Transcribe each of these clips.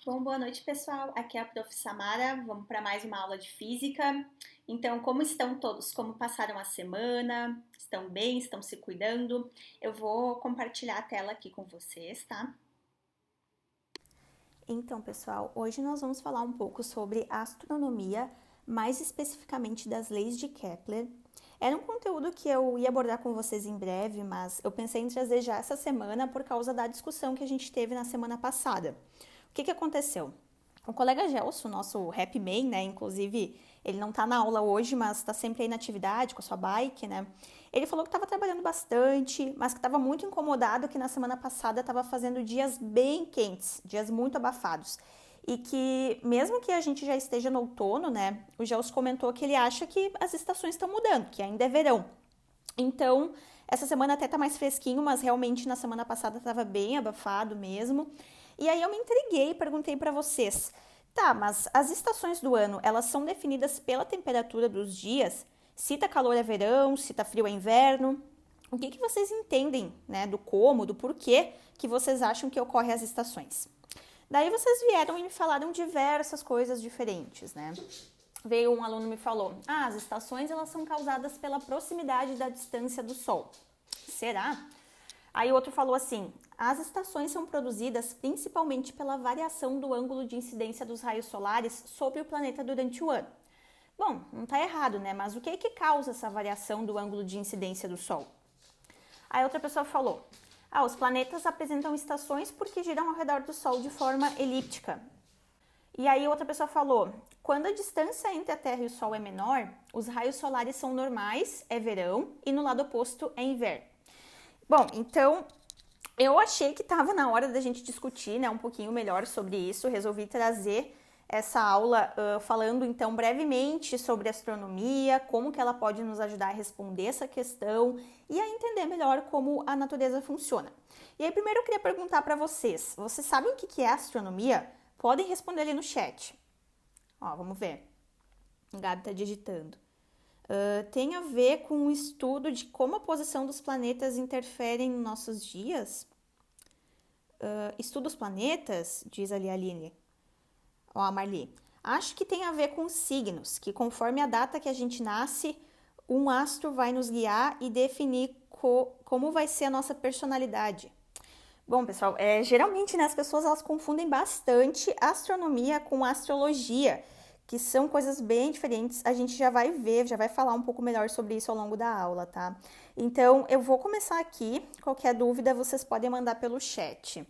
Bom, boa noite, pessoal. Aqui é a Prof. Samara. Vamos para mais uma aula de física. Então, como estão todos? Como passaram a semana? Estão bem? Estão se cuidando? Eu vou compartilhar a tela aqui com vocês, tá? Então, pessoal, hoje nós vamos falar um pouco sobre astronomia, mais especificamente das leis de Kepler. Era um conteúdo que eu ia abordar com vocês em breve, mas eu pensei em trazer já essa semana por causa da discussão que a gente teve na semana passada. O que aconteceu? O colega Gelson, nosso Happy Man, né? Inclusive, ele não tá na aula hoje, mas tá sempre aí na atividade com a sua bike, né? Ele falou que estava trabalhando bastante, mas que estava muito incomodado que na semana passada estava fazendo dias bem quentes, dias muito abafados. E que, mesmo que a gente já esteja no outono, né? O Gelson comentou que ele acha que as estações estão mudando, que ainda é verão. Então, essa semana até tá mais fresquinho, mas realmente na semana passada estava bem abafado mesmo. E aí eu me intriguei e perguntei para vocês: tá, mas as estações do ano, elas são definidas pela temperatura dos dias? Se tá calor é verão, se tá frio é inverno? O que vocês entendem, né, do como, do porquê que vocês acham que ocorrem as estações? Daí vocês vieram e me falaram diversas coisas diferentes, né? Veio um aluno e me falou: as estações elas são causadas pela proximidade da distância do Sol. Será? Aí outro falou assim: as estações são produzidas principalmente pela variação do ângulo de incidência dos raios solares sobre o planeta durante o ano. Bom, não está errado, né? Mas o que causa essa variação do ângulo de incidência do Sol? Aí outra pessoa falou: os planetas apresentam estações porque giram ao redor do Sol de forma elíptica. E aí outra pessoa falou: quando a distância entre a Terra e o Sol é menor, os raios solares são normais, é verão, e no lado oposto é inverno. Bom, então eu achei que estava na hora da gente discutir, né, um pouquinho melhor sobre isso. Resolvi trazer essa aula falando então brevemente sobre astronomia, como que ela pode nos ajudar a responder essa questão e a entender melhor como a natureza funciona. E aí primeiro eu queria perguntar para vocês: vocês sabem o que é astronomia? Podem responder ali no chat. Ó, vamos ver. O Gabi está digitando. Tem a ver com o estudo de como a posição dos planetas interferem nos nossos dias? Estuda os planetas? Diz ali a Aline. Ó, a Marli. Acho que tem a ver com os signos, que conforme a data que a gente nasce, um astro vai nos guiar e definir como vai ser a nossa personalidade. Bom, pessoal, geralmente, né, as pessoas elas confundem bastante astronomia com astrologia, que são coisas bem diferentes. A gente já vai ver, já vai falar um pouco melhor sobre isso ao longo da aula, tá? Então, eu vou começar aqui. Qualquer dúvida, vocês podem mandar pelo chat.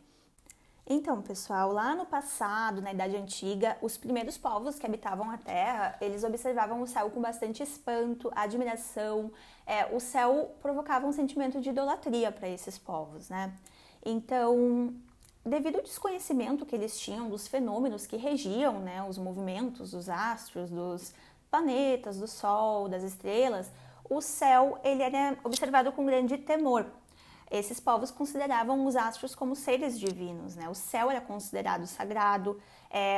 Então, pessoal, lá no passado, na Idade Antiga, os primeiros povos que habitavam a Terra, eles observavam o céu com bastante espanto, admiração. O céu provocava um sentimento de idolatria para esses povos, né? Então, devido ao desconhecimento que eles tinham dos fenômenos que regiam, né, os movimentos dos astros, dos planetas, do Sol, das estrelas, o céu ele era observado com grande temor. Esses povos consideravam os astros como seres divinos, né? O céu era considerado sagrado.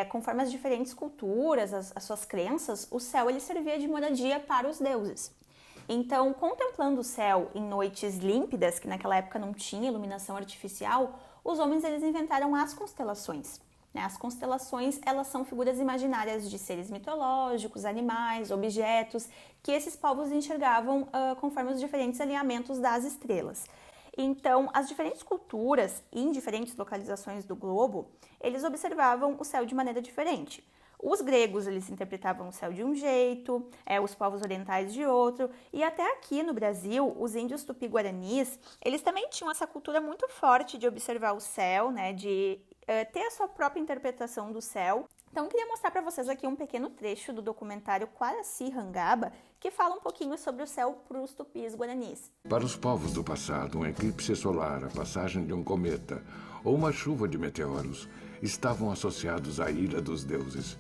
Conforme as diferentes culturas, as suas crenças, o céu ele servia de moradia para os deuses. Então, contemplando o céu em noites límpidas, que naquela época não tinha iluminação artificial, os homens eles inventaram as constelações. As constelações elas são figuras imaginárias de seres mitológicos, animais, objetos, que esses povos enxergavam conforme os diferentes alinhamentos das estrelas. Então, as diferentes culturas, em diferentes localizações do globo, eles observavam o céu de maneira diferente. Os gregos, eles interpretavam o céu de um jeito, os povos orientais de outro, e até aqui no Brasil, os índios tupi-guaranis, eles também tinham essa cultura muito forte de observar o céu, né, de ter a sua própria interpretação do céu. Então, eu queria mostrar para vocês aqui um pequeno trecho do documentário Quaraci Rangaba, que fala um pouquinho sobre o céu para os tupis guaranis. Para os povos do passado, um eclipse solar, a passagem de um cometa ou uma chuva de meteoros estavam associados à ira dos deuses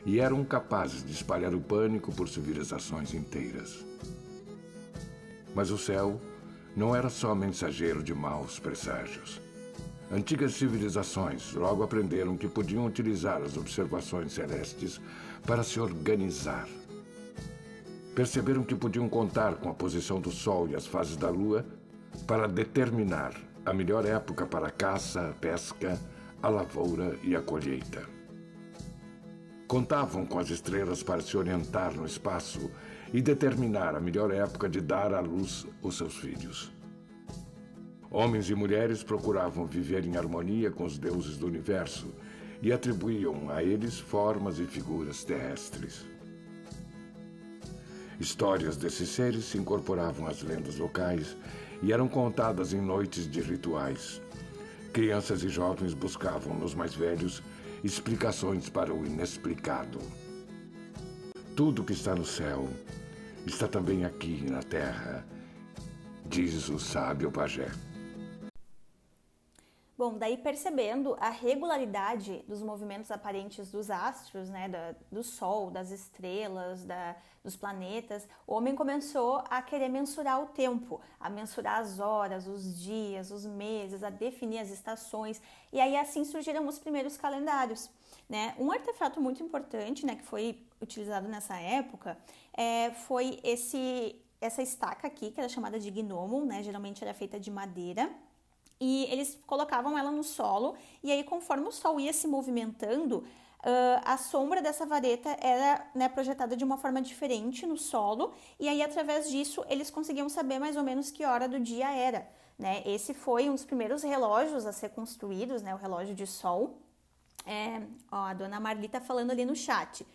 e eram capazes de espalhar o pânico por civilizações inteiras. Mas o céu não era só mensageiro de maus presságios. Antigas civilizações logo aprenderam que podiam utilizar as observações celestes para se organizar. Perceberam que podiam contar com a posição do Sol e as fases da Lua para determinar a melhor época para a caça, pesca, a lavoura e a colheita. Contavam com as estrelas para se orientar no espaço e determinar a melhor época de dar à luz os seus filhos. Homens e mulheres procuravam viver em harmonia com os deuses do universo e atribuíam a eles formas e figuras terrestres. Histórias desses seres se incorporavam às lendas locais e eram contadas em noites de rituais. Crianças e jovens buscavam nos mais velhos explicações para o inexplicado. Tudo que está no céu está também aqui na terra, diz o sábio pajé. Bom, daí percebendo a regularidade dos movimentos aparentes dos astros, né, do Sol, das estrelas, dos planetas, o homem começou a querer mensurar o tempo, a mensurar as horas, os dias, os meses, a definir as estações, e aí assim surgiram os primeiros calendários, né? Um artefato muito importante, né, que foi utilizado nessa época, foi essa estaca aqui, que era chamada de gnomon, né, geralmente era feita de madeira. E eles colocavam ela no solo, e aí conforme o sol ia se movimentando, a sombra dessa vareta era, né, projetada de uma forma diferente no solo, e aí através disso eles conseguiam saber mais ou menos que hora do dia era, né? Esse foi um dos primeiros relógios a ser construídos, né, o relógio de sol. A dona Marli tá falando ali no chat.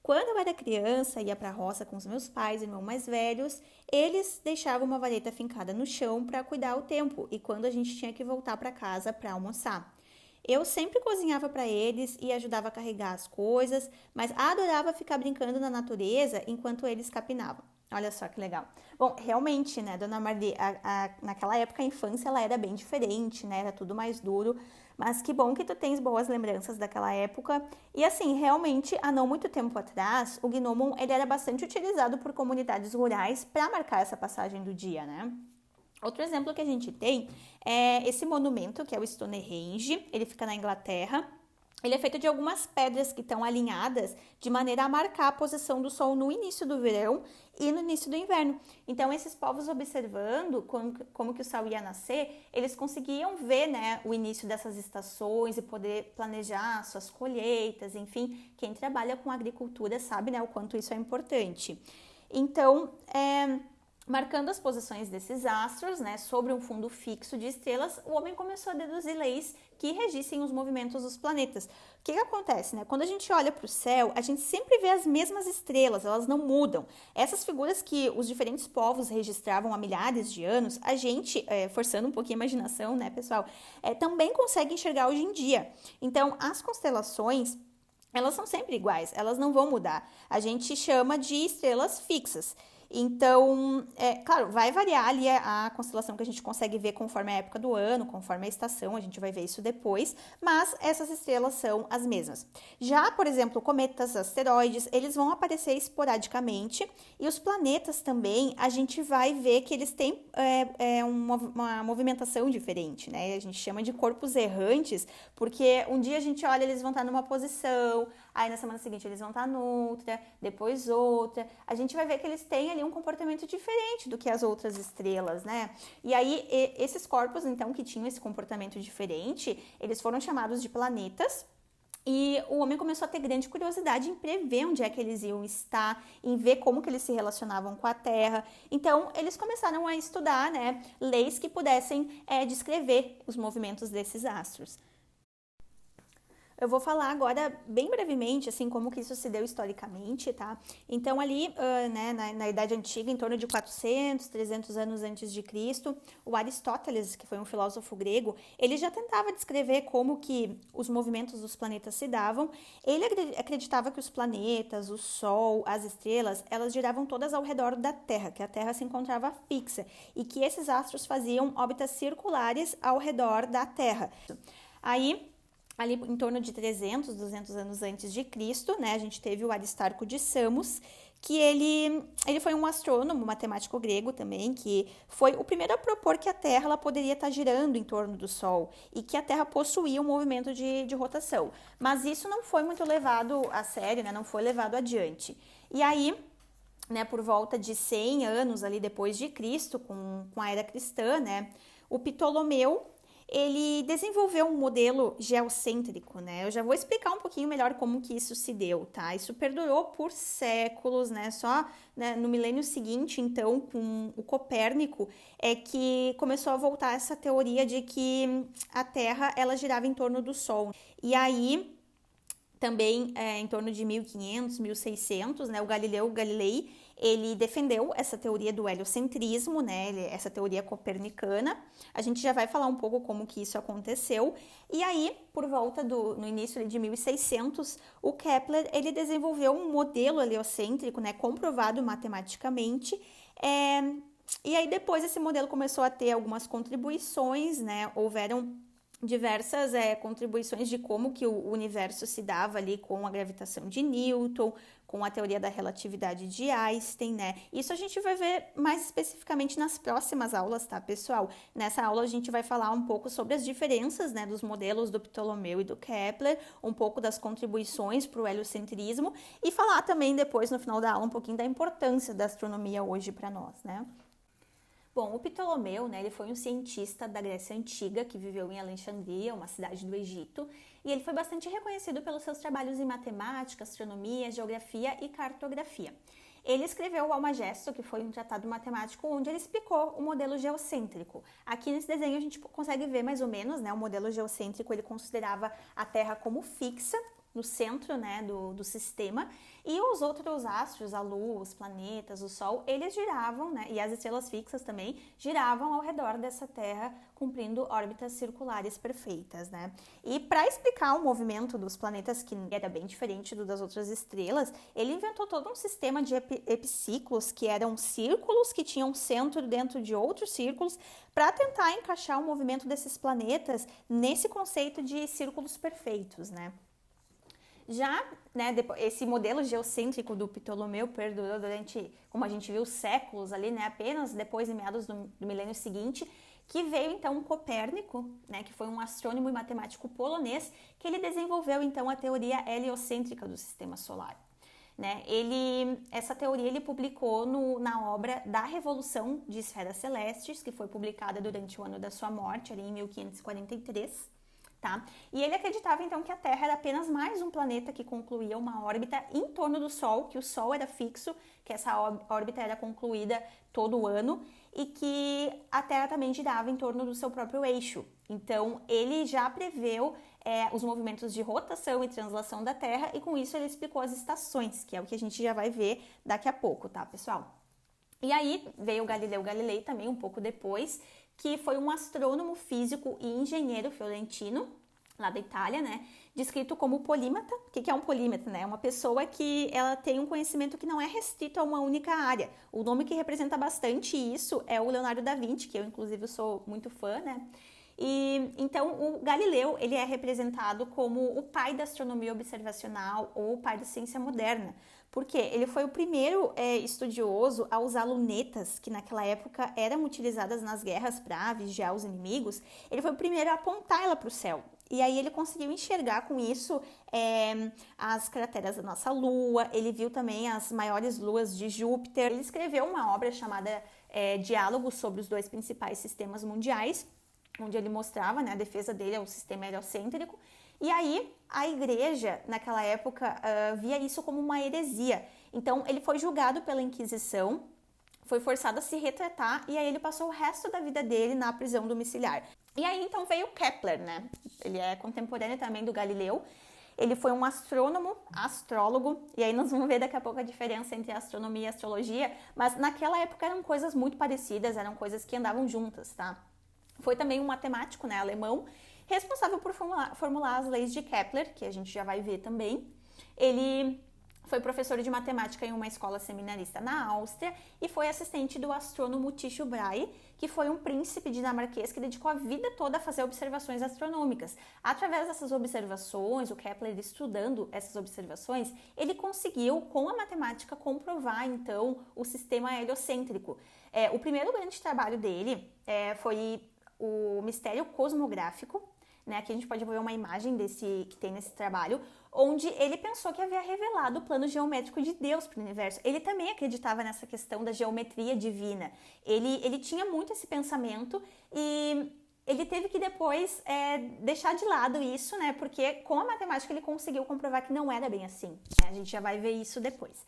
Quando eu era criança, ia para a roça com os meus pais e irmãos mais velhos, eles deixavam uma vareta fincada no chão para cuidar o tempo e quando a gente tinha que voltar para casa para almoçar. Eu sempre cozinhava para eles e ajudava a carregar as coisas, mas adorava ficar brincando na natureza enquanto eles capinavam. Olha só que legal. Bom, realmente, né, dona Marli, naquela época a infância ela era bem diferente, né, era tudo mais duro, mas que bom que tu tens boas lembranças daquela época. E assim, realmente, há não muito tempo atrás, o gnomon ele era bastante utilizado por comunidades rurais para marcar essa passagem do dia, né? Outro exemplo que a gente tem é esse monumento, que é o Stonehenge, ele fica na Inglaterra. Ele é feito de algumas pedras que estão alinhadas de maneira a marcar a posição do sol no início do verão e no início do inverno. Então, esses povos observando como que o sol ia nascer, eles conseguiam ver, né, o início dessas estações e poder planejar suas colheitas, enfim. Quem trabalha com agricultura sabe, né, o quanto isso é importante. Então, marcando as posições desses astros, né, sobre um fundo fixo de estrelas, o homem começou a deduzir leis que regissem os movimentos dos planetas. O que acontece, né? Quando a gente olha para o céu, a gente sempre vê as mesmas estrelas, elas não mudam. Essas figuras que os diferentes povos registravam há milhares de anos, a gente, forçando um pouquinho a imaginação, né, pessoal, também consegue enxergar hoje em dia. Então, as constelações, elas são sempre iguais, elas não vão mudar. A gente chama de estrelas fixas. Então, claro, vai variar ali a constelação que a gente consegue ver conforme a época do ano, conforme a estação, a gente vai ver isso depois, mas essas estrelas são as mesmas. Já, por exemplo, cometas, asteroides, eles vão aparecer esporadicamente e os planetas também, a gente vai ver que eles têm uma movimentação diferente, né? A gente chama de corpos errantes, porque um dia a gente olha, eles vão estar numa posição, aí na semana seguinte eles vão estar noutra, depois outra. A gente vai ver que eles têm ali um comportamento diferente do que as outras estrelas, né? E aí esses corpos, então, que tinham esse comportamento diferente, eles foram chamados de planetas. E o homem começou a ter grande curiosidade em prever onde é que eles iam estar, em ver como que eles se relacionavam com a Terra. Então, eles começaram a estudar, né, leis que pudessem descrever os movimentos desses astros. Eu vou falar agora bem brevemente, assim, como que isso se deu historicamente, tá? Então, ali, né, na Idade Antiga, em torno de 400, 300 anos antes de Cristo, o Aristóteles, que foi um filósofo grego, ele já tentava descrever como que os movimentos dos planetas se davam. Ele acreditava que os planetas, o Sol, as estrelas, elas giravam todas ao redor da Terra, que a Terra se encontrava fixa, e que esses astros faziam órbitas circulares ao redor da Terra. Aí, ali em torno de 300, 200 anos antes de Cristo, né, a gente teve o Aristarco de Samos, que ele foi um astrônomo, matemático grego também, que foi o primeiro a propor que a Terra ela poderia estar girando em torno do Sol e que a Terra possuía um movimento de rotação. Mas isso não foi muito levado a sério, né, não foi levado adiante. E aí, né, por volta de 100 anos ali depois de Cristo, com a era cristã, né, o Ptolomeu, ele desenvolveu um modelo geocêntrico, né? Eu já vou explicar um pouquinho melhor como que isso se deu, tá? Isso perdurou por séculos, né? Só, né, no milênio seguinte, então, com o Copérnico, é que começou a voltar essa teoria de que a Terra, ela girava em torno do Sol. E aí, também em torno de 1500, 1600, né, o Galileu Galilei, ele defendeu essa teoria do heliocentrismo, né, essa teoria copernicana. A gente já vai falar um pouco como que isso aconteceu. E aí, por volta no início de 1600, o Kepler, ele desenvolveu um modelo heliocêntrico, né, comprovado matematicamente. E aí, depois, esse modelo começou a ter algumas contribuições, né, houveram diversas contribuições de como que o universo se dava ali com a gravitação de Newton, com a teoria da relatividade de Einstein, né? Isso a gente vai ver mais especificamente nas próximas aulas, tá, pessoal? Nessa aula a gente vai falar um pouco sobre as diferenças, né, dos modelos do Ptolomeu e do Kepler, um pouco das contribuições para o heliocentrismo e falar também depois, no final da aula, um pouquinho da importância da astronomia hoje para nós, né? Bom, o Ptolomeu, né, ele foi um cientista da Grécia Antiga que viveu em Alexandria, uma cidade do Egito, e ele foi bastante reconhecido pelos seus trabalhos em matemática, astronomia, geografia e cartografia. Ele escreveu o Almagesto, que foi um tratado matemático onde ele explicou o modelo geocêntrico. Aqui nesse desenho a gente consegue ver mais ou menos, né, o modelo geocêntrico, ele considerava a Terra como fixa, no centro, né, do sistema, e os outros astros, a Lua, os planetas, o Sol, eles giravam, né, e as estrelas fixas também, giravam ao redor dessa Terra, cumprindo órbitas circulares perfeitas, né. E para explicar o movimento dos planetas, que era bem diferente do das outras estrelas, ele inventou todo um sistema de epiciclos, que eram círculos que tinham centro dentro de outros círculos, para tentar encaixar o movimento desses planetas nesse conceito de círculos perfeitos, né. Já, né, esse modelo geocêntrico do Ptolomeu perdurou durante, como a gente viu, séculos ali, né, apenas depois, em meados do milênio seguinte, que veio então Copérnico, né, que foi um astrônomo e matemático polonês, que ele desenvolveu então a teoria heliocêntrica do sistema solar. Né? Essa teoria ele publicou na obra Da Revolução de Esferas Celestes, que foi publicada durante o ano da sua morte, ali em 1543. Tá? E ele acreditava então que a Terra era apenas mais um planeta que concluía uma órbita em torno do Sol, que o Sol era fixo, que essa órbita era concluída todo ano e que a Terra também girava em torno do seu próprio eixo. Então ele já preveu os movimentos de rotação e translação da Terra e com isso ele explicou as estações, que é o que a gente já vai ver daqui a pouco, tá, pessoal? E aí veio o Galileu Galilei também um pouco depois, que foi um astrônomo, físico e engenheiro fiorentino, lá da Itália, né, descrito como polímata. O que é um polímata, né? É uma pessoa que ela tem um conhecimento que não é restrito a uma única área. O nome que representa bastante isso é o Leonardo da Vinci, que eu inclusive sou muito fã, né? E então o Galileu, ele é representado como o pai da astronomia observacional ou o pai da ciência moderna, porque ele foi o primeiro estudioso a usar lunetas, que naquela época eram utilizadas nas guerras para vigiar os inimigos. Ele foi o primeiro a apontar ela para o céu. E aí ele conseguiu enxergar com isso as crateras da nossa Lua, ele viu também as maiores luas de Júpiter. Ele escreveu uma obra chamada Diálogos sobre os dois principais sistemas mundiais, onde ele mostrava, né, a defesa dele ao sistema heliocêntrico. E aí a igreja, naquela época, via isso como uma heresia. Então ele foi julgado pela Inquisição, foi forçado a se retratar e aí ele passou o resto da vida dele na prisão domiciliar. E aí então veio Kepler, né? Ele é contemporâneo também do Galileu. Ele foi um astrônomo, astrólogo, e aí nós vamos ver daqui a pouco a diferença entre astronomia e astrologia, mas naquela época eram coisas muito parecidas, eram coisas que andavam juntas, tá? Foi também um matemático, né, alemão, responsável por formular as leis de Kepler, que a gente já vai ver também. Ele foi professor de matemática em uma escola seminarista na Áustria e foi assistente do astrônomo Tycho Brahe, que foi um príncipe dinamarquês que dedicou a vida toda a fazer observações astronômicas. Através dessas observações, o Kepler estudando essas observações, ele conseguiu, com a matemática, comprovar, então, o sistema heliocêntrico. O primeiro grande trabalho dele foi o mistério cosmográfico, né? Aqui a gente pode ver uma imagem que tem nesse trabalho, onde ele pensou que havia revelado o plano geométrico de Deus para o universo. Ele também acreditava nessa questão da geometria divina. Ele tinha muito esse pensamento e ele teve que depois deixar de lado isso, né? Porque com a matemática ele conseguiu comprovar que não era bem assim, né? A gente já vai ver isso depois.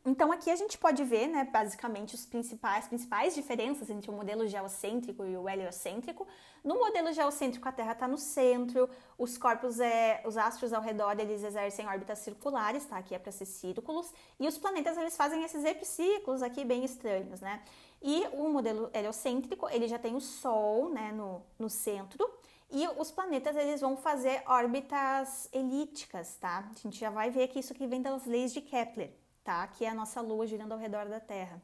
Então aqui a gente pode ver, né, basicamente as principais diferenças entre o modelo geocêntrico e o heliocêntrico. No modelo geocêntrico a Terra está no centro, os corpos, os astros ao redor, eles exercem órbitas circulares, tá? Aqui é para ser círculos, e os planetas eles fazem esses epiciclos aqui bem estranhos, né? E o modelo heliocêntrico, ele já tem o Sol, né, no centro, e os planetas eles vão fazer órbitas elípticas, tá? A gente já vai ver que isso aqui vem das leis de Kepler. Tá? Que é a nossa Lua girando ao redor da Terra.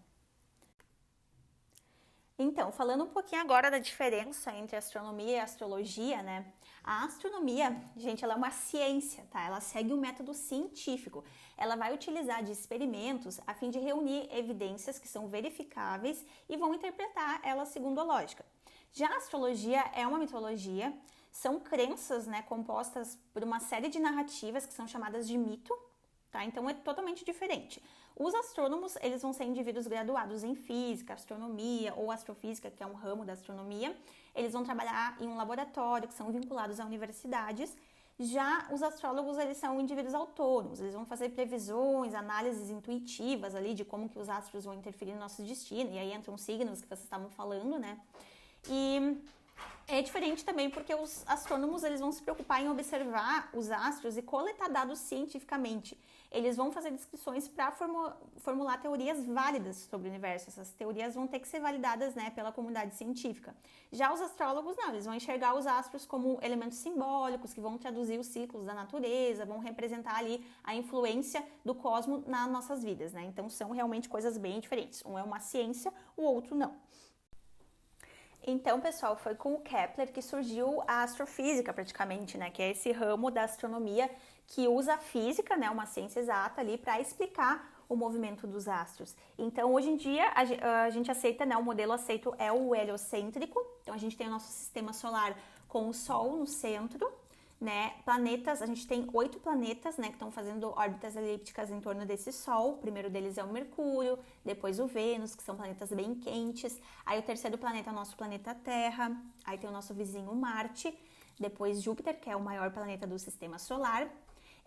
Então, falando um pouquinho agora da diferença entre astronomia e astrologia, né? A astronomia, gente, ela é uma ciência, tá? Ela segue um método científico. Ela vai utilizar de experimentos a fim de reunir evidências que são verificáveis e vão interpretar elas segundo a lógica. Já a astrologia é uma mitologia, são crenças, né, compostas por uma série de narrativas que são chamadas de mito. Tá? Então é totalmente diferente. Os astrônomos, eles vão ser indivíduos graduados em física, astronomia ou astrofísica, que é um ramo da astronomia. Eles vão trabalhar em um laboratório, que são vinculados a universidades. Já os astrólogos, eles são indivíduos autônomos, eles vão fazer previsões, análises intuitivas ali de como que os astros vão interferir no nosso destino, e aí entram os signos que vocês estavam falando, né? E é diferente também porque os astrônomos eles vão se preocupar em observar os astros e coletar dados cientificamente. Eles vão fazer descrições para formular teorias válidas sobre o universo. Essas teorias vão ter que ser validadas, né, pela comunidade científica. Já os astrólogos não, eles vão enxergar os astros como elementos simbólicos que vão traduzir os ciclos da natureza, vão representar ali a influência do cosmos nas nossas vidas, né? Então são realmente coisas bem diferentes. Um é uma ciência, o outro não. Então, pessoal, foi com o Kepler que surgiu a astrofísica praticamente, né? Que é esse ramo da astronomia que usa a física, né? Uma ciência exata ali para explicar o movimento dos astros. Então, hoje em dia, a gente aceita, né? O modelo aceito é o heliocêntrico. Então, a gente tem o nosso sistema solar com o Sol no centro, né? Planetas, a gente tem 8 planetas, né, que estão fazendo órbitas elípticas em torno desse Sol. O primeiro deles é o Mercúrio, depois o Vênus, que são planetas bem quentes. Aí o terceiro planeta é o nosso planeta Terra. Aí tem o nosso vizinho Marte, depois Júpiter, que é o maior planeta do sistema solar.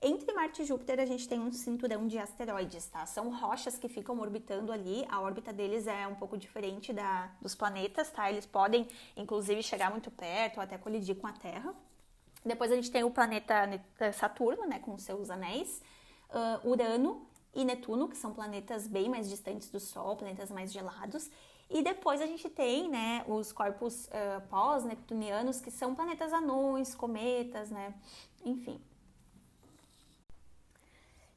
Entre Marte e Júpiter a gente tem um cinturão de asteroides, tá? São rochas que ficam orbitando ali, a órbita deles é um pouco diferente dos planetas, tá? Eles podem, inclusive, chegar muito perto ou até colidir com a Terra. Depois a gente tem o planeta Saturno, né, com seus anéis, Urano e Netuno, que são planetas bem mais distantes do Sol, planetas mais gelados. E depois a gente tem, né, os corpos pós-neptunianos, que são planetas anões, cometas, né, enfim.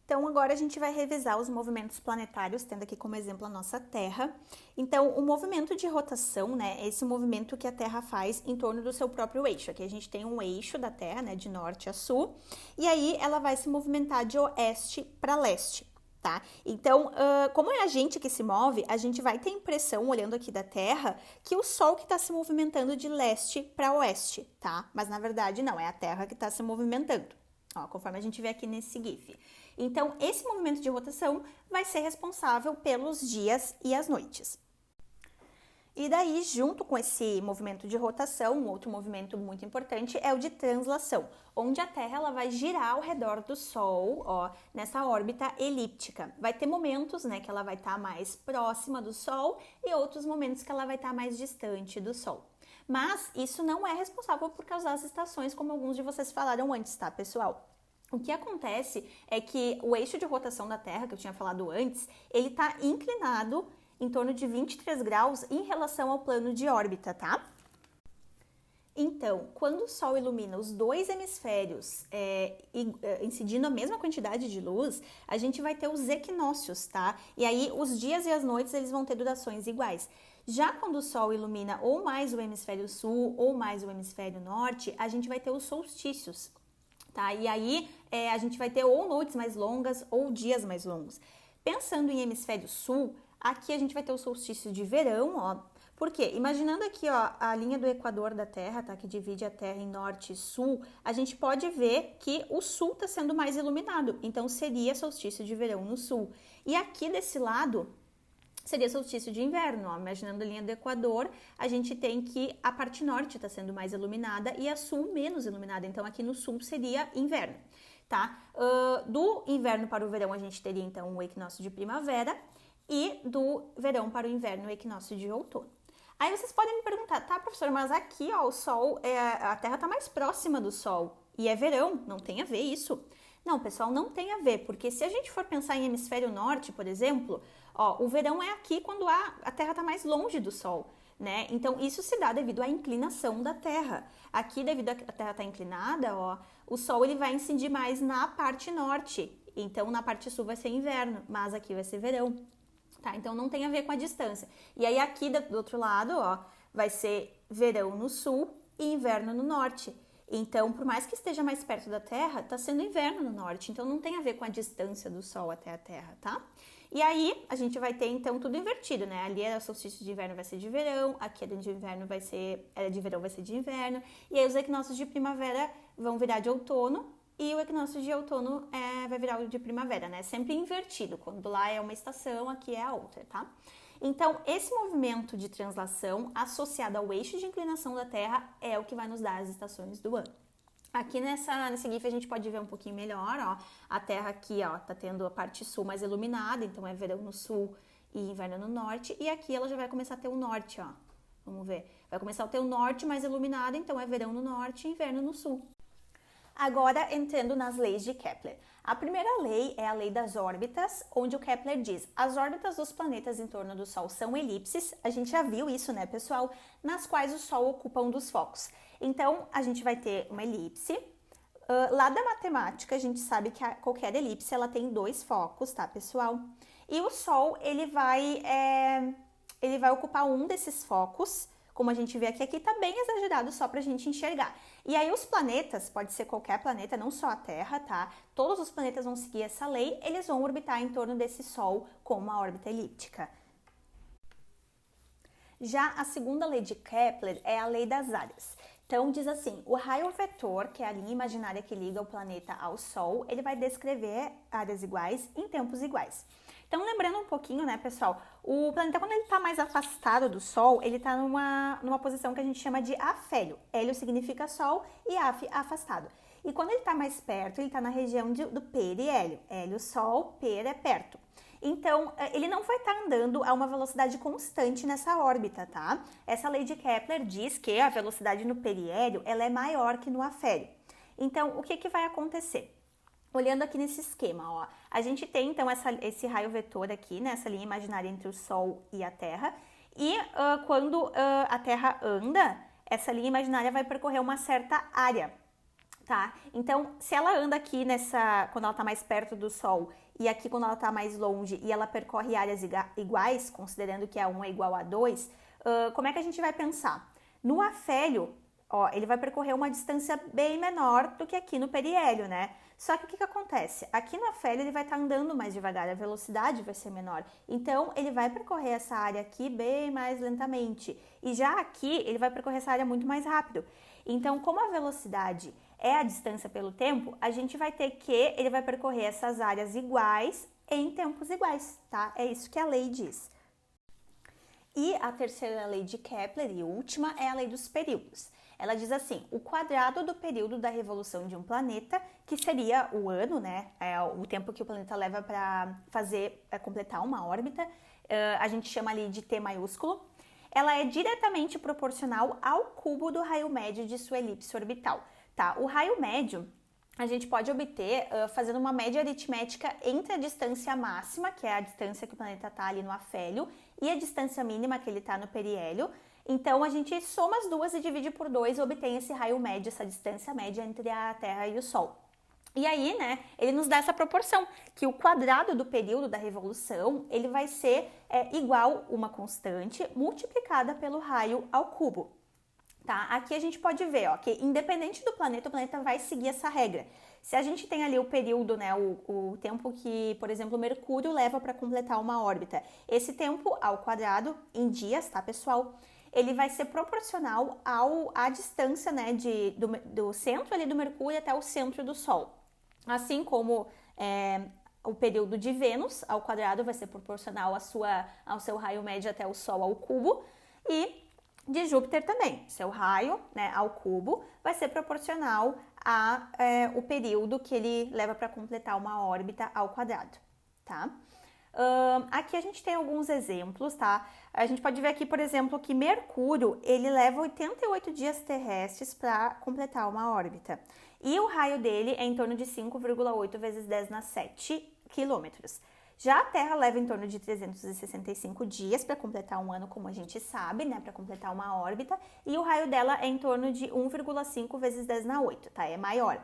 Então, agora a gente vai revisar os movimentos planetários, tendo aqui como exemplo a nossa Terra. Então, o movimento de rotação, né, é esse movimento que a Terra faz em torno do seu próprio eixo. Aqui a gente tem um eixo da Terra, né, de norte a sul, e aí ela vai se movimentar de oeste para leste, tá? Então, como é a gente que se move, a gente vai ter a impressão, olhando aqui da Terra, que o Sol que está se movimentando de leste para oeste, tá? Mas, na verdade, não, é a Terra que está se movimentando, ó, conforme a gente vê aqui nesse GIF. Então, esse movimento de rotação vai ser responsável pelos dias e as noites. E daí, junto com esse movimento de rotação, um outro movimento muito importante é o de translação, onde a Terra ela vai girar ao redor do Sol, ó, nessa órbita elíptica. Vai ter momentos, né, que ela vai estar mais próxima do Sol e outros momentos que ela vai estar mais distante do Sol. Mas isso não é responsável por causar as estações, como alguns de vocês falaram antes, tá, pessoal? O que acontece é que o eixo de rotação da Terra, que eu tinha falado antes, ele está inclinado em torno de 23 graus em relação ao plano de órbita, tá? Então, quando o Sol ilumina os dois hemisférios incidindo a mesma quantidade de luz, a gente vai ter os equinócios, tá? E aí, os dias e as noites, eles vão ter durações iguais. Já quando o Sol ilumina ou mais o hemisfério sul ou mais o hemisfério norte, a gente vai ter os solstícios. Tá? E aí a gente vai ter ou noites mais longas ou dias mais longos. Pensando em hemisfério sul, aqui a gente vai ter o solstício de verão, ó. Por quê? Imaginando aqui, ó, a linha do equador da Terra, tá? Que divide a Terra em norte e sul, a gente pode ver que o sul está sendo mais iluminado. Então seria solstício de verão no sul. E aqui desse lado seria solstício de inverno, ó. Imaginando a linha do Equador, a gente tem que a parte norte está sendo mais iluminada e a sul menos iluminada, então aqui no sul seria inverno, tá? Do inverno para o verão a gente teria então o equinócio de primavera e do verão para o inverno o equinócio de outono. Aí vocês podem me perguntar, tá, professora, mas aqui, ó, o Sol, a Terra está mais próxima do Sol e é verão, não tem a ver isso? Não, pessoal, não tem a ver, porque se a gente for pensar em hemisfério norte, por exemplo, ó, o verão é aqui quando a Terra está mais longe do Sol, né? Então, isso se dá devido à inclinação da Terra. Aqui, devido à Terra estar inclinada, ó, o Sol ele vai incidir mais na parte norte. Então, na parte sul vai ser inverno, mas aqui vai ser verão. Tá, então não tem a ver com a distância. E aí aqui do outro lado, ó, vai ser verão no sul e inverno no norte. Então, por mais que esteja mais perto da Terra, tá sendo inverno no norte. Então não tem a ver com a distância do Sol até a Terra, tá? E aí a gente vai ter então tudo invertido, né? Ali era solstício de inverno, vai ser de verão. Aqui era de inverno, era de verão, vai ser de inverno. E aí os equinócios de primavera vão virar de outono. E o equinócio de outono vai virar o de primavera, né? Sempre invertido. Quando lá é uma estação, aqui é a outra, tá? Então, esse movimento de translação associado ao eixo de inclinação da Terra é o que vai nos dar as estações do ano. Aqui nesse GIF a gente pode ver um pouquinho melhor, ó. A Terra aqui, ó, tá tendo a parte sul mais iluminada, então é verão no sul e inverno no norte. E aqui ela já vai começar a ter o norte, ó. Vamos ver. Vai começar a ter o norte mais iluminado, então é verão no norte e inverno no sul. Agora, entrando nas leis de Kepler. A primeira lei é a lei das órbitas, onde o Kepler diz: as órbitas dos planetas em torno do Sol são elipses, a gente já viu isso, né, pessoal? Nas quais o Sol ocupa um dos focos. Então, a gente vai ter uma elipse. Lá da matemática, a gente sabe que qualquer elipse, ela tem 2 focos, tá, pessoal? E o Sol, ele vai ocupar um desses focos. Como a gente vê aqui tá bem exagerado só pra gente enxergar. E aí os planetas, pode ser qualquer planeta, não só a Terra, tá? Todos os planetas vão seguir essa lei, eles vão orbitar em torno desse Sol com uma órbita elíptica. Já a segunda lei de Kepler é a lei das áreas. Então diz assim, o raio vetor, que é a linha imaginária que liga o planeta ao Sol, ele vai descrever áreas iguais em tempos iguais. Então, lembrando um pouquinho, né, pessoal, o planeta, quando ele está mais afastado do Sol, ele está numa posição que a gente chama de afélio. Hélio significa Sol e afastado. E quando ele está mais perto, ele está na região do periélio. Hélio, Sol, per é perto. Então, ele não vai estar andando a uma velocidade constante nessa órbita, tá? Essa lei de Kepler diz que a velocidade no periélio ela é maior que no afélio. Então, o que vai acontecer? Olhando aqui nesse esquema, ó, a gente tem então esse raio vetor aqui, né, essa linha imaginária entre o Sol e a Terra, e quando a Terra anda, essa linha imaginária vai percorrer uma certa área, tá? Então, se ela anda aqui quando ela está mais perto do Sol, e aqui quando ela está mais longe, e ela percorre áreas iguais, considerando que a 1 é igual a 2, como é que a gente vai pensar? No afélio, ó, ele vai percorrer uma distância bem menor do que aqui no periélio, né? Só que o que acontece? Aqui no afélio ele vai estar andando mais devagar, a velocidade vai ser menor. Então, ele vai percorrer essa área aqui bem mais lentamente. E já aqui, ele vai percorrer essa área muito mais rápido. Então, como a velocidade é a distância pelo tempo, a gente vai ter que ele vai percorrer essas áreas iguais em tempos iguais, tá? É isso que a lei diz. E a terceira lei de Kepler e última é a lei dos períodos. Ela diz assim, o quadrado do período da revolução de um planeta, que seria o ano, né, o tempo que o planeta leva para completar uma órbita, a gente chama ali de T maiúsculo, ela é diretamente proporcional ao cubo do raio médio de sua elipse orbital, tá? O raio médio a gente pode obter fazendo uma média aritmética entre a distância máxima, que é a distância que o planeta está ali no afélio, e a distância mínima que ele está no periélio. Então, a gente soma as duas e divide por 2 e obtém esse raio médio, essa distância média entre a Terra e o Sol. E aí, né, ele nos dá essa proporção, que o quadrado do período da revolução, ele vai ser igual uma constante multiplicada pelo raio ao cubo. Tá? Aqui a gente pode ver, ó, que independente do planeta, o planeta vai seguir essa regra. Se a gente tem ali o período, né, o tempo que, por exemplo, o Mercúrio leva para completar uma órbita, esse tempo ao quadrado em dias, tá, pessoal? Ele vai ser proporcional à distância, né, do centro ali do Mercúrio até o centro do Sol. Assim como o período de Vênus ao quadrado vai ser proporcional ao seu raio médio até o Sol ao cubo, e de Júpiter também, seu raio, né, ao cubo vai ser proporcional o período que ele leva para completar uma órbita ao quadrado, tá? Aqui a gente tem alguns exemplos, tá? A gente pode ver aqui, por exemplo, que Mercúrio, ele leva 88 dias terrestres para completar uma órbita. E o raio dele é em torno de 5,8 vezes 10 na 7 quilômetros. Já a Terra leva em torno de 365 dias para completar um ano, como a gente sabe, né? Para completar uma órbita. E o raio dela é em torno de 1,5 vezes 10 na 8, tá? É maior.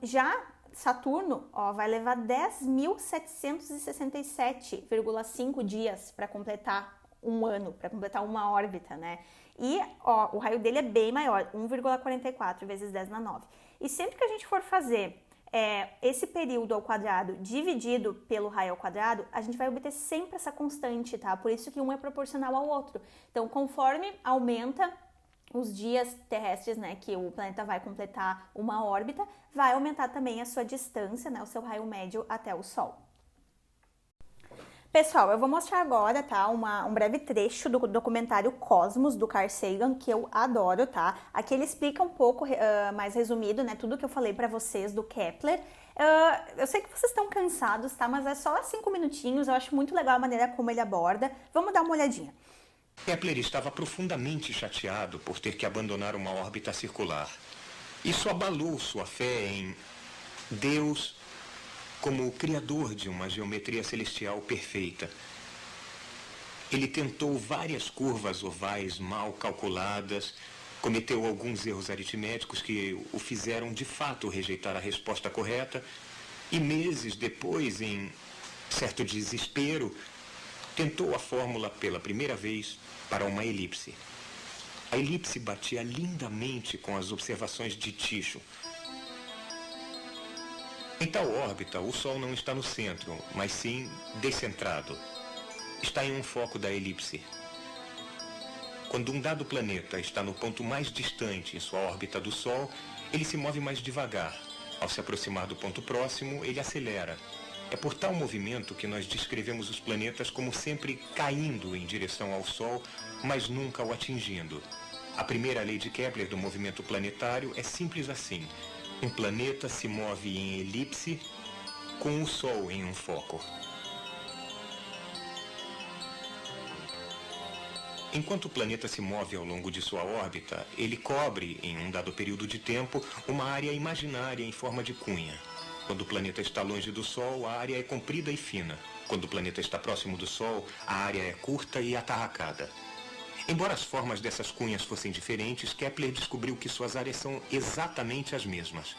Já Saturno, vai levar 10.767,5 dias para completar um ano, para completar uma órbita, né? E, o raio dele é bem maior, 1,44 vezes 10 na 9. E sempre que a gente for fazer esse período ao quadrado dividido pelo raio ao quadrado, a gente vai obter sempre essa constante, tá? Por isso que um é proporcional ao outro. Então, conforme aumenta os dias terrestres, né, que o planeta vai completar uma órbita, vai aumentar também a sua distância, né, o seu raio médio até o Sol. Pessoal, eu vou mostrar agora, tá, um breve trecho do documentário Cosmos, do Carl Sagan, que eu adoro, tá? Aqui ele explica um pouco mais resumido, né, tudo que eu falei pra vocês do Kepler. Eu sei que vocês estão cansados, tá, mas é só 5 minutinhos, eu acho muito legal a maneira como ele aborda. Vamos dar uma olhadinha. Kepler estava profundamente chateado por ter que abandonar uma órbita circular. Isso abalou sua fé em Deus como o criador de uma geometria celestial perfeita. Ele tentou várias curvas ovais mal calculadas, cometeu alguns erros aritméticos que o fizeram de fato rejeitar a resposta correta, e meses depois, em certo desespero, tentou a fórmula pela primeira vez para uma elipse. A elipse batia lindamente com as observações de Tycho. Em tal órbita, o Sol não está no centro, mas sim descentrado. Está em um foco da elipse. Quando um dado planeta está no ponto mais distante em sua órbita do Sol, ele se move mais devagar. Ao se aproximar do ponto próximo, ele acelera. É por tal movimento que nós descrevemos os planetas como sempre caindo em direção ao Sol, mas nunca o atingindo. A primeira lei de Kepler do movimento planetário é simples assim. Um planeta se move em elipse com o Sol em um foco. Enquanto o planeta se move ao longo de sua órbita, ele cobre, em um dado período de tempo, uma área imaginária em forma de cunha. Quando o planeta está longe do Sol, a área é comprida e fina. Quando o planeta está próximo do Sol, a área é curta e atarracada. Embora as formas dessas cunhas fossem diferentes, Kepler descobriu que suas áreas são exatamente as mesmas.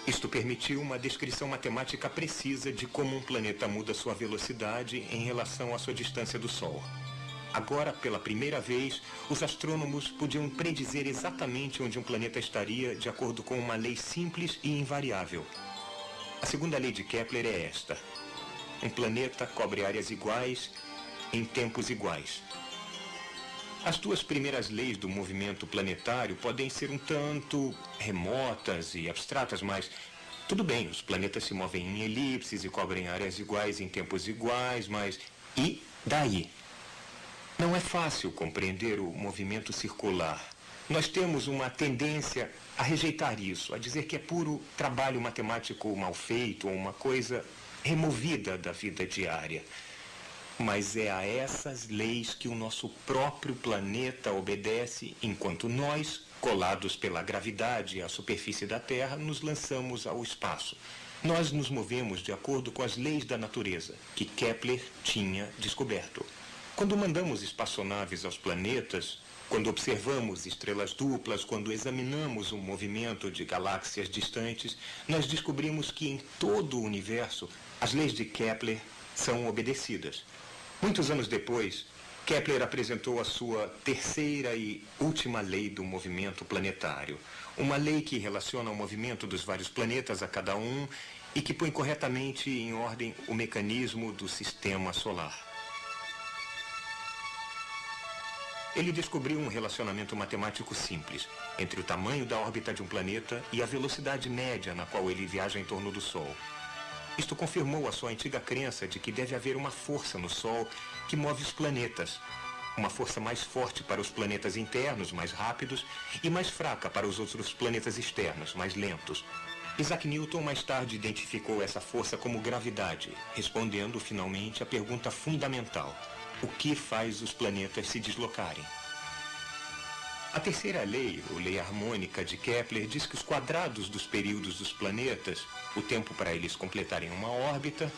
Isto permitiu uma descrição matemática precisa de como um planeta muda sua velocidade em relação à sua distância do Sol. Agora, pela primeira vez, os astrônomos podiam predizer exatamente onde um planeta estaria de acordo com uma lei simples e invariável. A segunda lei de Kepler é esta. Um planeta cobre áreas iguais em tempos iguais. As duas primeiras leis do movimento planetário podem ser um tanto remotas e abstratas, mas tudo bem, os planetas se movem em elipses e cobrem áreas iguais em tempos iguais, mas e daí? Não é fácil compreender o movimento circular. Nós temos uma tendência a rejeitar isso, a dizer que é puro trabalho matemático mal feito ou uma coisa removida da vida diária. Mas é a essas leis que o nosso próprio planeta obedece, enquanto nós, colados pela gravidade à superfície da Terra, nos lançamos ao espaço. Nós nos movemos de acordo com as leis da natureza, que Kepler tinha descoberto. Quando mandamos espaçonaves aos planetas, quando observamos estrelas duplas, quando examinamos o movimento de galáxias distantes, nós descobrimos que em todo o universo as leis de Kepler são obedecidas. Muitos anos depois, Kepler apresentou a sua terceira e última lei do movimento planetário. Uma lei que relaciona o movimento dos vários planetas a cada um e que põe corretamente em ordem o mecanismo do sistema solar. Ele descobriu um relacionamento matemático simples entre o tamanho da órbita de um planeta e a velocidade média na qual ele viaja em torno do Sol. Isto confirmou a sua antiga crença de que deve haver uma força no Sol que move os planetas. Uma força mais forte para os planetas internos, mais rápidos, e mais fraca para os outros planetas externos, mais lentos. Isaac Newton mais tarde identificou essa força como gravidade, respondendo finalmente à pergunta fundamental: o que faz os planetas se deslocarem? A terceira lei, ou lei harmônica de Kepler, diz que os quadrados dos períodos dos planetas, o tempo para eles completarem uma órbita,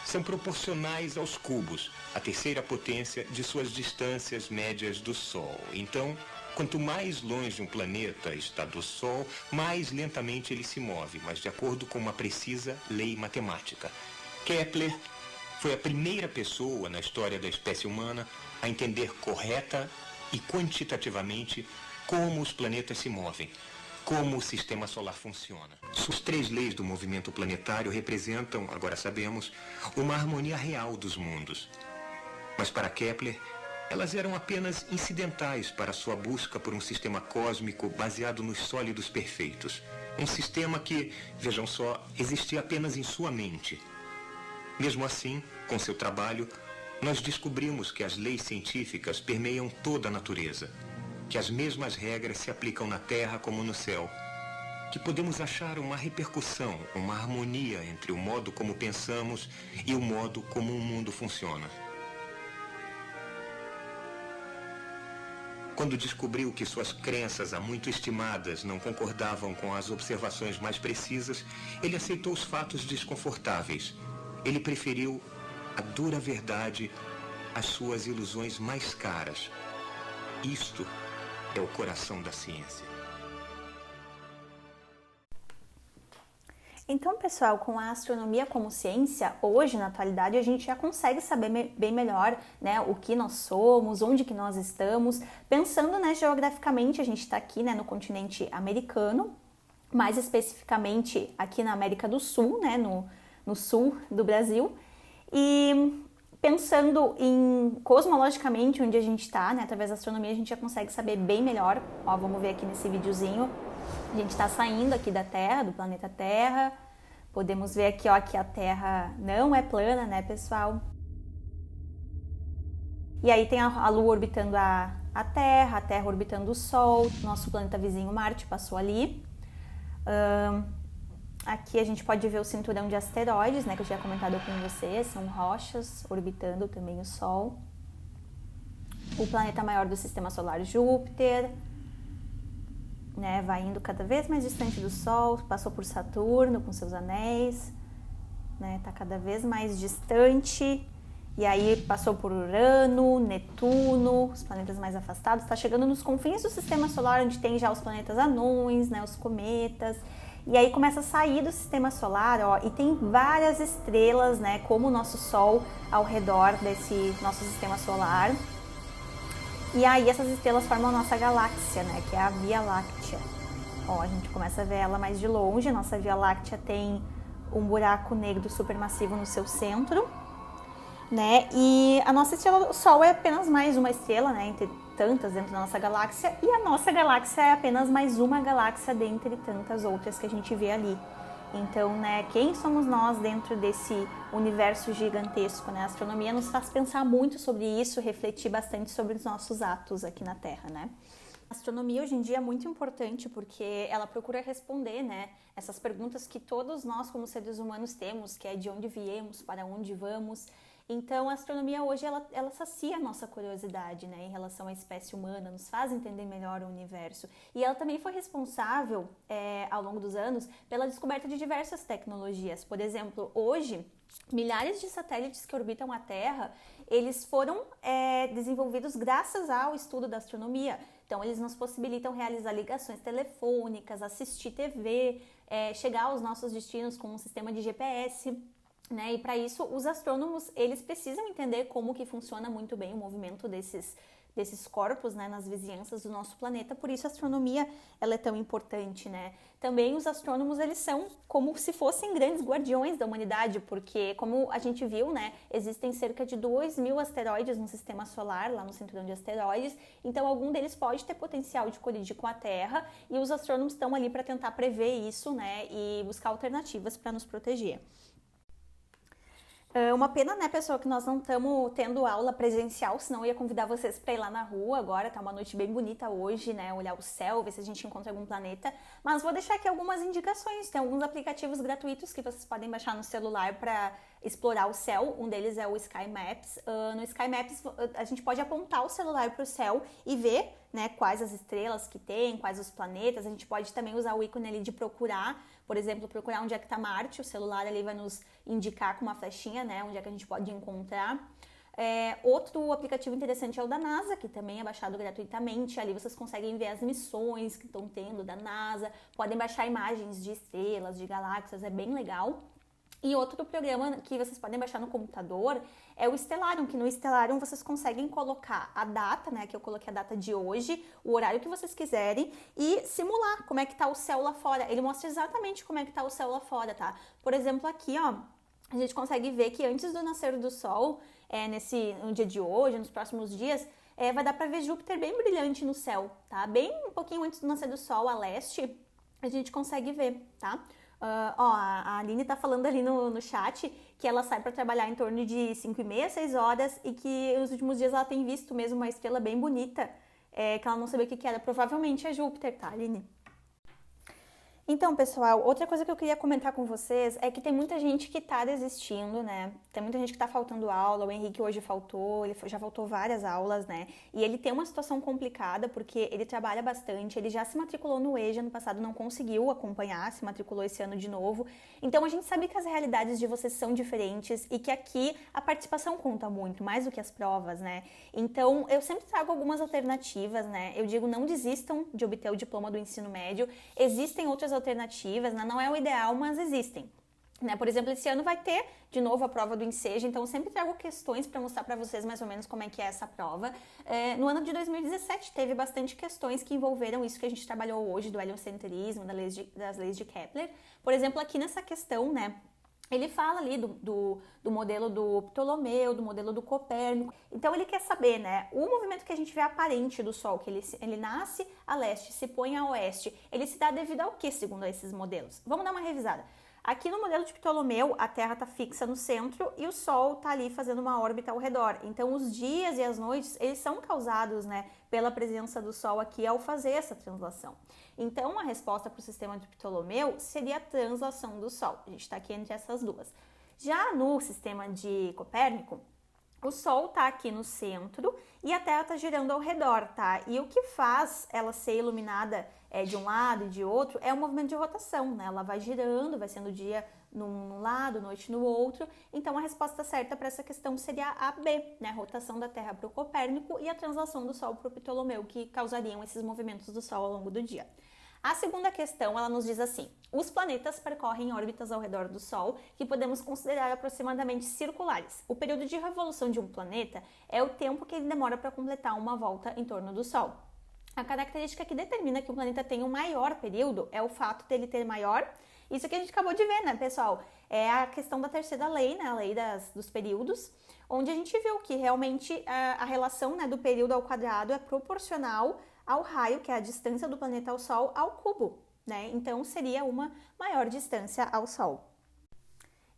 são proporcionais aos cubos, a terceira potência de suas distâncias médias do Sol. Então, quanto mais longe um planeta está do Sol, mais lentamente ele se move, mas de acordo com uma precisa lei matemática. Kepler foi a primeira pessoa na história da espécie humana a entender correta e quantitativamente como os planetas se movem, como o sistema solar funciona. As 3 leis do movimento planetário representam, agora sabemos, uma harmonia real dos mundos. Mas para Kepler, elas eram apenas incidentais para sua busca por um sistema cósmico baseado nos sólidos perfeitos. Um sistema que, vejam só, existia apenas em sua mente. Mesmo assim, com seu trabalho, nós descobrimos que as leis científicas permeiam toda a natureza, que as mesmas regras se aplicam na Terra como no céu, que podemos achar uma repercussão, uma harmonia entre o modo como pensamos e o modo como o mundo funciona. Quando descobriu que suas crenças há muito estimadas não concordavam com as observações mais precisas, ele aceitou os fatos desconfortáveis. Ele preferiu a dura verdade às suas ilusões mais caras. Isto é o coração da ciência. Então, pessoal, com a astronomia como ciência, hoje, na atualidade, a gente já consegue saber bem melhor, né, o que nós somos, onde que nós estamos. Pensando, né, geograficamente, a gente está aqui, né, no continente americano, mais especificamente aqui na América do Sul, né, no sul do Brasil. E pensando em cosmologicamente onde a gente está, né, através da astronomia, a gente já consegue saber bem melhor. Ó, vamos ver aqui nesse videozinho. A gente está saindo aqui da Terra, do planeta Terra. Podemos ver aqui, ó, que a Terra não é plana, né, pessoal? E aí tem a Lua orbitando a Terra orbitando o Sol, nosso planeta vizinho Marte passou ali. Aqui a gente pode ver o cinturão de asteroides, né, que eu tinha comentado com vocês, são rochas orbitando também o Sol. O planeta maior do Sistema Solar, Júpiter, né, vai indo cada vez mais distante do Sol, passou por Saturno com seus anéis, né, tá cada vez mais distante, e aí passou por Urano, Netuno, os planetas mais afastados, tá chegando nos confins do Sistema Solar, onde tem já os planetas anões, né, os cometas, e aí começa a sair do Sistema Solar, ó, e tem várias estrelas, né, como o nosso Sol ao redor desse nosso Sistema Solar. E aí essas estrelas formam a nossa galáxia, né, que é a Via Láctea. Ó, a gente começa a ver ela mais de longe. A nossa Via Láctea tem um buraco negro supermassivo no seu centro, né? E a nossa estrela, o Sol, é apenas mais uma estrela, né, entre tantas dentro da nossa galáxia. E a nossa galáxia é apenas mais uma galáxia dentre tantas outras que a gente vê ali. Então, né, quem somos nós dentro desse universo gigantesco, né? A astronomia nos faz pensar muito sobre isso, refletir bastante sobre os nossos atos aqui na Terra, né? A astronomia hoje em dia é muito importante porque ela procura responder, né, essas perguntas que todos nós como seres humanos temos, que é de onde viemos, para onde vamos. Então, a astronomia hoje, ela sacia a nossa curiosidade, né, em relação à espécie humana, nos faz entender melhor o universo. E ela também foi responsável, ao longo dos anos, pela descoberta de diversas tecnologias. Por exemplo, hoje, milhares de satélites que orbitam a Terra, eles foram desenvolvidos graças ao estudo da astronomia. Então, eles nos possibilitam realizar ligações telefônicas, assistir TV, chegar aos nossos destinos com um sistema de GPS. Né? E para isso, os astrônomos, eles precisam entender como que funciona muito bem o movimento desses corpos, né, nas vizinhanças do nosso planeta. Por isso a astronomia, ela é tão importante, né? Também os astrônomos, eles são como se fossem grandes guardiões da humanidade, porque como a gente viu, né, existem cerca de 2.000 asteroides no Sistema Solar, lá no cinturão de asteroides, então algum deles pode ter potencial de colidir com a Terra, e os astrônomos estão ali para tentar prever isso, né, e buscar alternativas para nos proteger. Uma pena, né, pessoal, que nós não estamos tendo aula presencial, senão eu ia convidar vocês para ir lá na rua agora, tá uma noite bem bonita hoje, né, olhar o céu, ver se a gente encontra algum planeta, mas vou deixar aqui algumas indicações, tem alguns aplicativos gratuitos que vocês podem baixar no celular para explorar o céu, um deles é o Sky Maps. No Sky Maps a gente pode apontar o celular para o céu e ver, né, quais as estrelas que tem, quais os planetas. A gente pode também usar o ícone ali de procurar, por exemplo, procurar onde é que está Marte, o celular ali vai nos indicar com uma flechinha, né, onde é que a gente pode encontrar. Outro aplicativo interessante é o da NASA, que também é baixado gratuitamente. Ali vocês conseguem ver as missões que estão tendo da NASA, podem baixar imagens de estrelas, de galáxias, é bem legal. E outro programa que vocês podem baixar no computador é o Stellarium, que no Stellarium vocês conseguem colocar a data, né, que eu coloquei a data de hoje, o horário que vocês quiserem e simular como é que tá o céu lá fora. Ele mostra exatamente como é que tá o céu lá fora, tá? Por exemplo, aqui, ó, a gente consegue ver que antes do nascer do sol, no dia de hoje, nos próximos dias, vai dar para ver Júpiter bem brilhante no céu, tá? Bem um pouquinho antes do nascer do sol, a leste, a gente consegue ver, tá? A Aline tá falando ali no chat que ela sai para trabalhar em torno de 5h30, 6 horas e que nos últimos dias ela tem visto mesmo uma estrela bem bonita, que ela não sabia o que era. Provavelmente é Júpiter, tá, Aline? Então, pessoal, outra coisa que eu queria comentar com vocês é que tem muita gente que tá desistindo, né? Tem muita gente que tá faltando aula, o Henrique hoje faltou, ele já faltou várias aulas, né? E ele tem uma situação complicada porque ele trabalha bastante, ele já se matriculou no EJA no passado, não conseguiu acompanhar, se matriculou esse ano de novo. Então, a gente sabe que as realidades de vocês são diferentes e que aqui a participação conta muito, mais do que as provas, né? Então, eu sempre trago algumas alternativas, né? Eu digo, não desistam de obter o diploma do ensino médio, existem outras alternativas, né? Não é o ideal, mas existem. Né? Por exemplo, esse ano vai ter de novo a prova do Enseja, então eu sempre trago questões para mostrar para vocês mais ou menos como é que é essa prova. No ano de 2017 teve bastante questões que envolveram isso que a gente trabalhou hoje, do heliocentrismo, das leis de Kepler. Por exemplo, aqui nessa questão, né, ele fala ali do modelo do Ptolomeu, do modelo do Copérnico. Então ele quer saber, né, o movimento que a gente vê aparente do Sol, que ele nasce a leste, se põe a oeste, ele se dá devido ao que, segundo esses modelos? Vamos dar uma revisada. Aqui no modelo de Ptolomeu, a Terra está fixa no centro e o Sol está ali fazendo uma órbita ao redor. Então, os dias e as noites, eles são causados, né, pela presença do Sol aqui ao fazer essa translação. Então, a resposta para o sistema de Ptolomeu seria a translação do Sol. A gente está aqui entre essas duas. Já no sistema de Copérnico, o Sol está aqui no centro e a Terra está girando ao redor, tá? E o que faz ela ser iluminada de um lado e de outro é o movimento de rotação, né? Ela vai girando, vai sendo dia num lado, noite no outro. Então, a resposta certa para essa questão seria a B, né? A rotação da Terra para o Copérnico e a translação do Sol para o Ptolomeu, que causariam esses movimentos do Sol ao longo do dia. A segunda questão, ela nos diz assim: os planetas percorrem órbitas ao redor do Sol que podemos considerar aproximadamente circulares. O período de revolução de um planeta é o tempo que ele demora para completar uma volta em torno do Sol. A característica que determina que um planeta tem um maior período é o fato dele ter maior. Isso que a gente acabou de ver, né, pessoal? É a questão da terceira lei, né, a lei dos períodos, onde a gente viu que realmente a relação, né, do período ao quadrado é proporcional ao raio, que é a distância do planeta ao Sol, ao cubo, né? Então, seria uma maior distância ao Sol.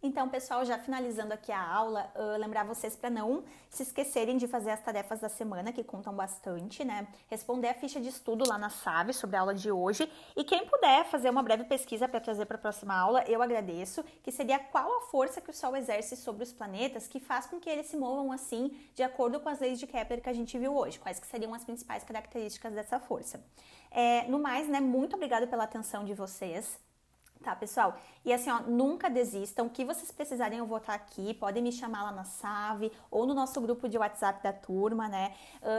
Então, pessoal, já finalizando aqui a aula, lembrar vocês para não se esquecerem de fazer as tarefas da semana, que contam bastante, né? Responder a ficha de estudo lá na SAV sobre a aula de hoje. E quem puder fazer uma breve pesquisa para trazer para a próxima aula, eu agradeço, que seria qual a força que o Sol exerce sobre os planetas que faz com que eles se movam assim, de acordo com as leis de Kepler que a gente viu hoje. Quais que seriam as principais características dessa força. No mais, né, muito obrigada pela atenção de vocês. Tá, pessoal? E assim, ó, nunca desistam. O que vocês precisarem, eu vou estar aqui. Podem me chamar lá na SAV ou no nosso grupo de WhatsApp da turma, né?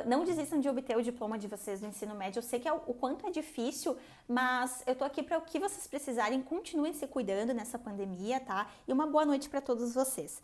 Não desistam de obter o diploma de vocês no ensino médio. Eu sei que o quanto é difícil, mas eu tô aqui para o que vocês precisarem. Continuem se cuidando nessa pandemia, tá? E uma boa noite para todos vocês.